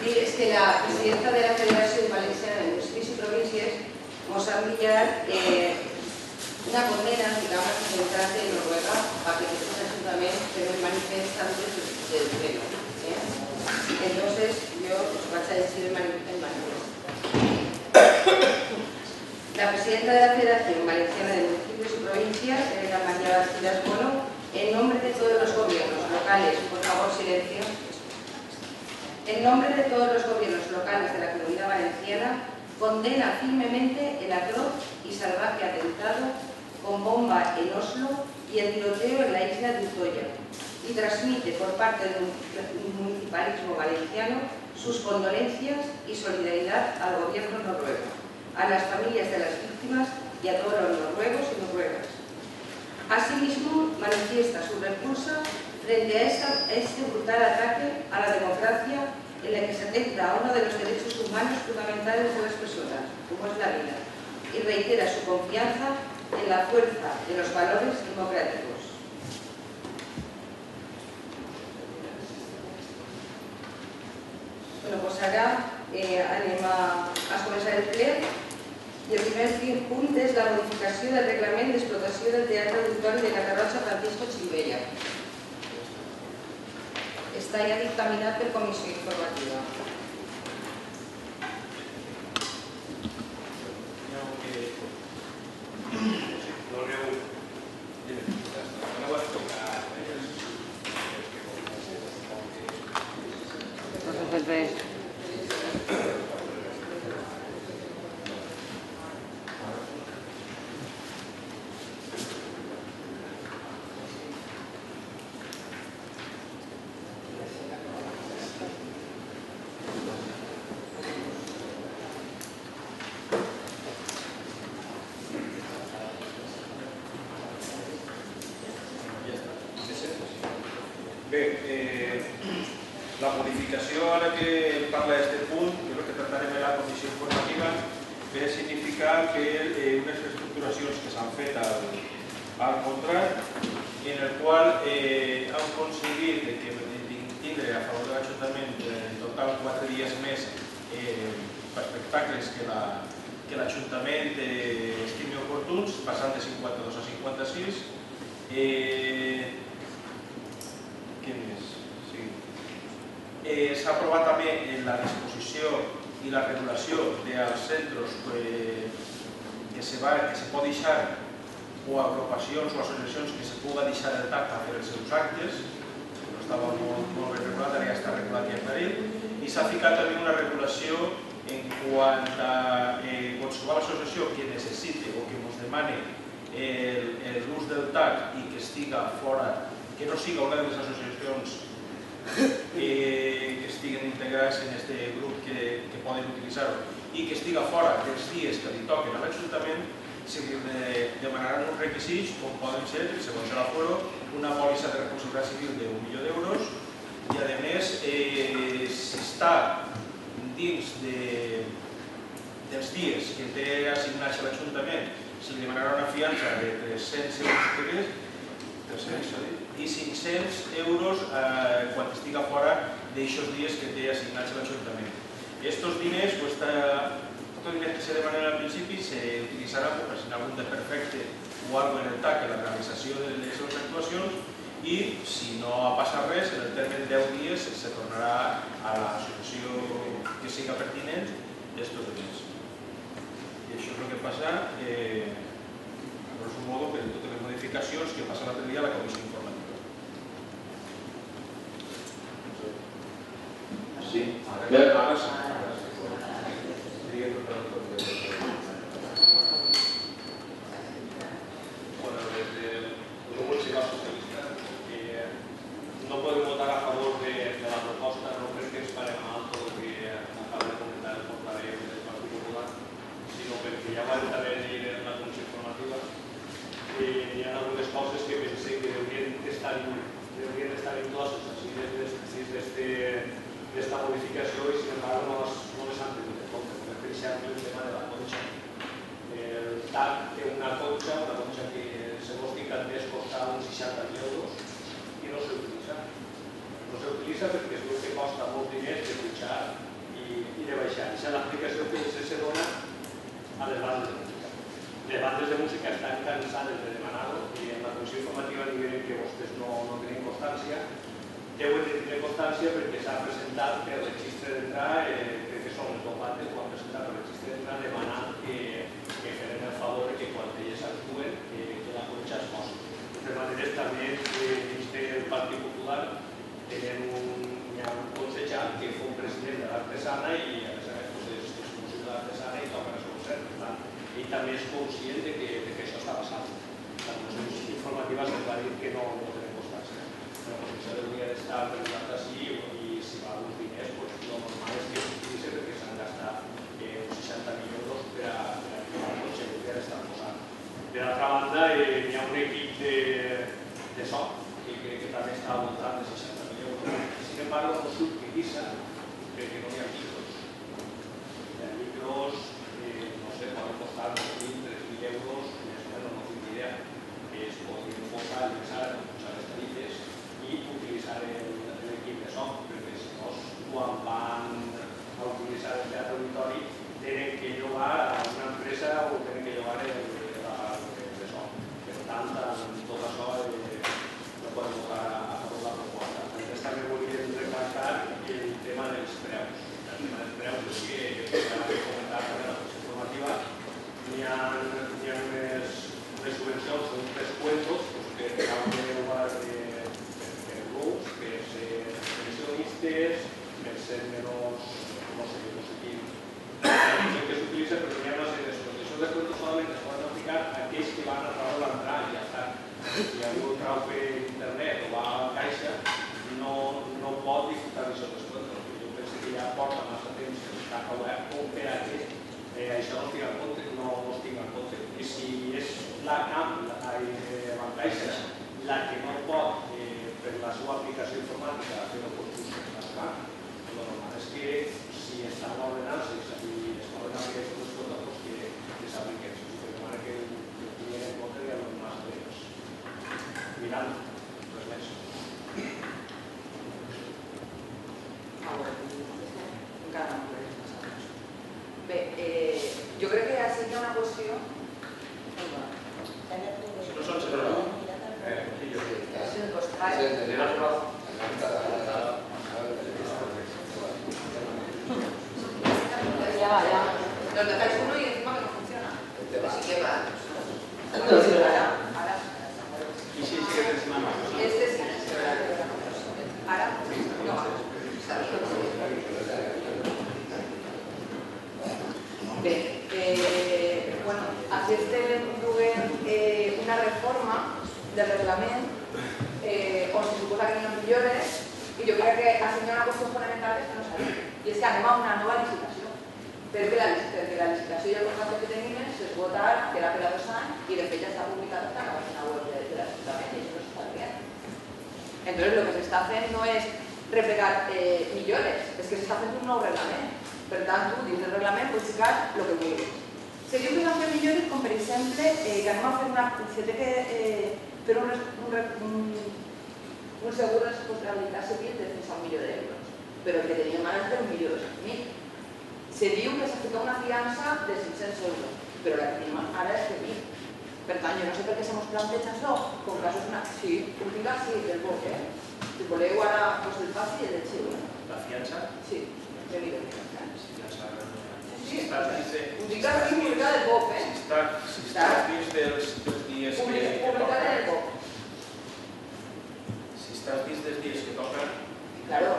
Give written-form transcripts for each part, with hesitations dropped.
Sí, es que la presidenta de la Federación Valenciana de Municipios y Provincias nos ha enviado una condena, digamos, representante de Noruega para que estos ayuntamientos se manifestantes del pleno. Entonces, yo os voy a decir el manifiesto. La presidenta de la Federación Valenciana de Municipios y Provincias, Elena María Bastidas Bono, en nombre de todos los gobiernos locales, por favor, silencio. En nombre de todos los gobiernos locales de la Comunidad Valenciana, condena firmemente el atroz y salvaje atentado con bomba en Oslo y el tiroteo en la isla de Utoya, y transmite por parte del municipalismo valenciano sus condolencias y solidaridad al gobierno noruego, a las familias de las víctimas y a todos los noruegos y noruegas. Asimismo, manifiesta su repulsa frente a este brutal ataque a la democracia en la que se atenta a uno de los derechos humanos fundamentales de las personas, como es la vida, y reitera su confianza en la fuerza de los valores democráticos. Bueno, pues ara anem a començar el ple. I el primer punt és la modificació del reglament d'explotació del Teatre Auditori de Catarroja Francisco Chimbella. Està ja dictaminat per comissió informativa. La modificació a la que parla aquest punt, que és el que tractarem en la comissió informativa, ve a significar que unes reestructuracions que s'han fet al contrat, en el qual han aconseguit tindre a favor de l'Ajuntament en total 4 dies més per espectacles que l'Ajuntament estimi oportuns, passant de 52 a 56. Què més? S'ha aprovat també la disposició i la regulació dels centres que se pot deixar o agrupacions o associacions que se pugui deixar el TAC a fer els seus actes. No estava molt ben regulat, ara ja està regulat i aclarit. I s'ha ficat també una regulació en quant a qualsevol associació que necessite o que ens demani l'ús del TAC i que estiga fora, que no siga una de les associacions que estiguen integrats en aquest grup que poden utilitzar-ho i que estiga fora dels dies que li toquen a l'Ajuntament, se li demanaran uns requisits com poden ser, segons l'aforo, una pòlissa de responsabilitat civil d'1 milió d'euros i, a més, si està dins dels dies que té assignats a l'Ajuntament, se li demanarà una fiança de 300 euros i 500 euros quan estiga fora d'aixòs dies que té assignats a l'Ajuntament. Estos diners, tots els diners que se demanen al principi, s'utilitzaran si hi ha algun desperfecte o alguna cosa en el TAC en la realització de les seves actuacions i, si no ha passat res, en el terme de 10 dies se tornarà a l'associació que siga pertinent d'estos diners. I això és el que passa, a grosso modo, per totes les modificacions que passen l'altre dia a la comissió informativa. Sí, ara sí. Bueno, desde el Grupo Municipal Socialista no podemos votar a favor de la proposta, no perquè ens pare mal tot el que acaba de comentar el portaveu del Partit Popular, sinó perquè ja vam també dir en la comissió informativa que hi ha algunes coses que pensé que haurien d'estar incloses així d'esta modificació i, sin embargo, no les han tingut en compte. Per exemple, el tema de la conxa. El TAC té una conxa que, segons tinc entès, costa uns 60.000 euros i no s'utilitza. No s'utilitza perquè es diu que costa molts diners de dutxar cansades de demanar-ho i en la comissió informativa diuen que vostès no tenen constància. Deuen de tenir constància perquè s'ha presentat per registre d'entrada, crec que són les dues partes, ho han presentat per registre d'entrada demanant que feren el favor que quan elles actuen que la conxa es posi. De totes maneres, també dins del Partit Popular hi ha un consellal que fou president de l'Artesana i a més a més és exclusiu de l'Artesana i toca el seu cert. Per tant, ell també és conscient de que això està passant. La comissió informativa se'ns va dir que no tenen constància. La comissió hauria d'estar preguntant així i si va uns diners, el normal és que s'utilitzi perquè s'han gastat uns 60 milions per a el cotxe que hauria d'estar posant. Per altra banda, hi ha un equip de so que crec que també està al voltant de 60 milions. Sin embargo, no s'utilitza perquè no hi ha micros. Hi ha micros, no sé, poden costar 2.000, 3.000 euros, més o menys no tinc idea, que es podrien posar, llançar les tarifes i utilitzar l'equip de so, perquè si no, quan van a utilitzar el teatre auditori tenen que llogar a una empresa o tenen que llogar de so. Per tant, tot això no podem votar a favor de la proposta. També volíem recalcar el tema dels preus. El tema dels preus és que, com he comentat també la comissió informativa, hi ha unes subvencions, uns descuentos que cal llogar per grups, per ser pensionistes, per ser menors, no sé quin, que s'utilitza, però hi ha una sèrie de subvencions. Els descuentos solament es poden aplicar a aquells que van a través de l'entrada i ja està. Si algú trau per internet o va a la caixa, no pot disfrutar d'això descuentos. Jo penso que ja porta massa temps en el cap obert com per a que això no estigui en compte, no estigui en compte. I si és la CAM, la caixa, la que no pot, per la seva aplicació informàtica, fer el concurs de la CAM, el normal és que si està en l'ordenança i es poden aplicar aquests descuentos, que s'apliquen. Per demana que ho tinguin en compte i amb els nostres mirant res més. Encara no podem passar. Bé, jo crec que sí que hi ha una qüestió. No són separats. Ya va, ya. Los dejáis uno y encima que no funciona. Sí que va. Ahora. I si encima no. Este sí. Ahora no va. Bé, bueno, aquí estem duent una reforma del reglament on se suposa que hi ha millores i jo crec que assenyala una qüestió fonamental que no s'ha dit, i és que anem a una nova licitació, perquè la licitació i el contracte que tenim s'esgota ara, que era per a 2 anys, i de fet ja està publicat a la pàgina web de l'Ajuntament i això no s'està dient. Entonces, lo que s'està fent no és replegar millores, és que s'està fent un nou reglament. Per tant, tu dins del reglament pots ficar el que vulguis. Se diu que s'han fet millores, com per exemple, que anem a fer una... Se té que fer un segur de responsabilitat civil de fins a 1 milió d'euros, però el que teníem ara és de 1.200.000. Se diu que s'ha ficat una fiança de 500 euros, però la que tenim ara és de 1.000. Per tant, jo no sé per què se mos planteja això, com casos... Sí, ho tinc així, del BOC, Si voleu ara us el passi i el deixeu. La fiança? Sí, de 1.000 euros. Si estàs dins de... Ho dic aquí publicat del BOC, Si estàs dins dels dies que publicat en el toquen... BOC. Si estàs dins dels dies que toquen... Claro,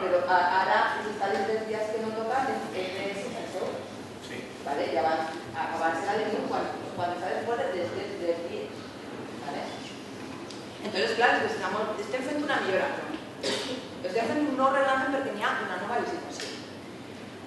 pero ahora si está dins dels dies que no tocan es de 600 euros. Sí. ¿Vale? Ya van a acabarse la ley cuando está después de 3 días. ¿Vale? Entonces, claro, estem fent una millora. Estem fent un nou reglament perquè n'hi ha una nova licitació.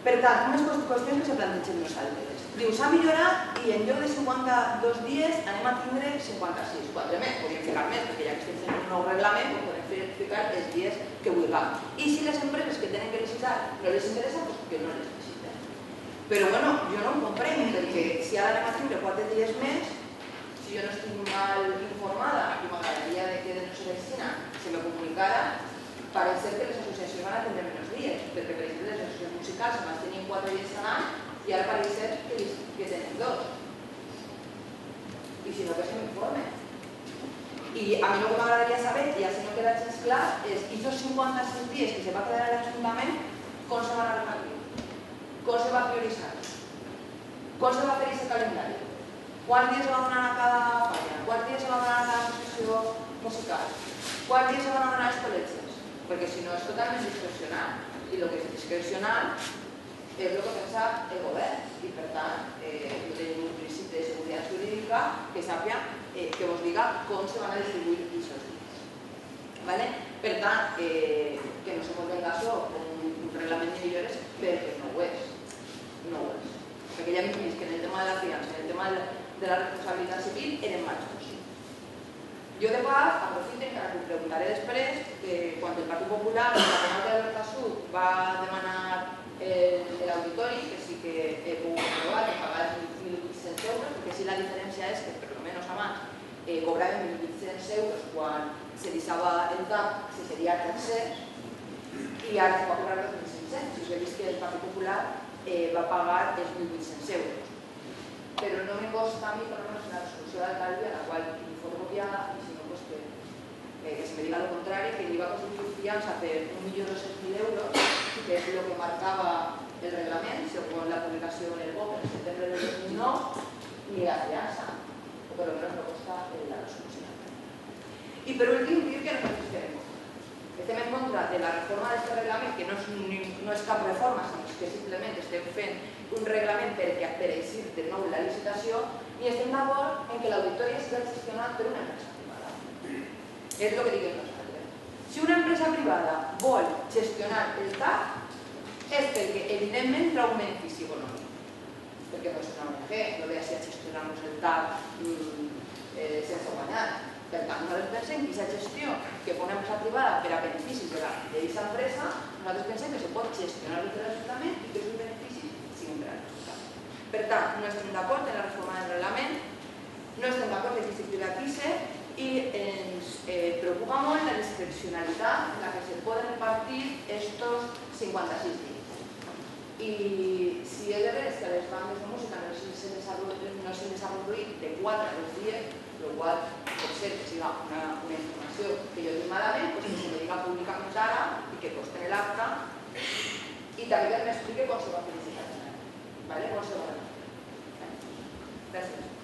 Per tant, unes qüestions que se plantegen nosaltres. Diu, s'ha millorat i en lloc de 52 dies anem a tindre 56, 4 més. Podríem ficar més, perquè ja que estem fent un nou reglament, podem ficar els dies que vulguem. I si les empreses que tenen que licitar no les interessa, doncs que no les liciten. Però bueno, jo no ho comprenc, perquè si ara anem a tindre 4 dies més, si jo no estic mal informada i m'agradaria que de no ser aixina se me comunicara, pareix ser que les associacions van a tindre menys dies, perquè per exemple les associacions musicals abans tenien 4 dies a l'any i ara pareix ser que tenen 2. i si no que se m'informe. I a mi el que m'agradaria saber, i així no queda gens clar, és aquests 56 dies que se va quedar a l'Ajuntament, com se van a repartir, com se va prioritzar, com se va fer aquest calendari, quants dies se va donar a cada falla, quants dies se va donar a cada associació musical, quants dies se van donar a les col·legis, perquè si no és totalment discrecional, i el que és discrecional és el que pensa el govern, i per tant, jo tenim un principi de seguretat jurídica que sàpia que vos diga com se van a distribuir aquests dies. Per tant, que no se pot venir això com un reglament de millores perquè no ho és. No ho és. Perquè ja hem vist que en el tema de la fiança, en el tema de la responsabilitat civil, eren majors. Jo de pas, aprofito, encara que ho preguntaré després, que quan el Partit Popular, la comarca de l'Horta Sud, va demanar l'auditori, que sí que he pogut aprovar, que pagava 1.800 euros, perquè sí la diferència és que, per almenys abans, cobraven 1.800 euros quan se deixava el TAP, si seria tercer, i ara se va cobrar els 1.500. Jo he vist que el Partit Popular va pagar els 1.800 euros. Però no me costa a mi, per almenys, la resolució d'alcalde, a la qual informo copiada, i si no, pues que se me diga lo contrario, que iba a constituir fianza de 1.200.000 euros, que es lo que marcaba el reglamento, según la publicación en el BOP en septiembre del 2009, ni la fianza, o por lo menos no consta la resolución. Y por último, dir que nosotros queremos. Estem en contra de la reforma d'aquest reglament, que no és cap reforma, sinó que simplement estem fent un reglament per eixir de nou la licitació, i estem d'acord en que l'auditori sigui gestionat per una empresa privada. És el que diguem nosaltres. Si una empresa privada vol gestionar el TAP, és perquè evidentment trau un benefici econòmic. Perquè no és una ONG, no ve a gestionar-nos el TAP sense guanyar. Per tant, nosaltres pensem que aquesta gestió que fa una empresa privada per a beneficis d'aquesta empresa, nosaltres pensem que se pot gestionar des de l'Ajuntament i que els beneficis siguin per a l'Ajuntament. Per tant, no estem d'acord en la reforma del reglament, no estem d'acord en que se privatitze i ens preocupa molt la discrecionalitat en la que se poden repartir estos 56 dies. I si és de veres que a les bandes de música no s'han desenvolupat de 4 a 2 dies, el qual pot ser que sigui una informació que jo dic malament, que se me diga públicament ara i que costi l'acte, i també que m'expliqui com se va fer aquest calendari. Com se va fer. Gràcies.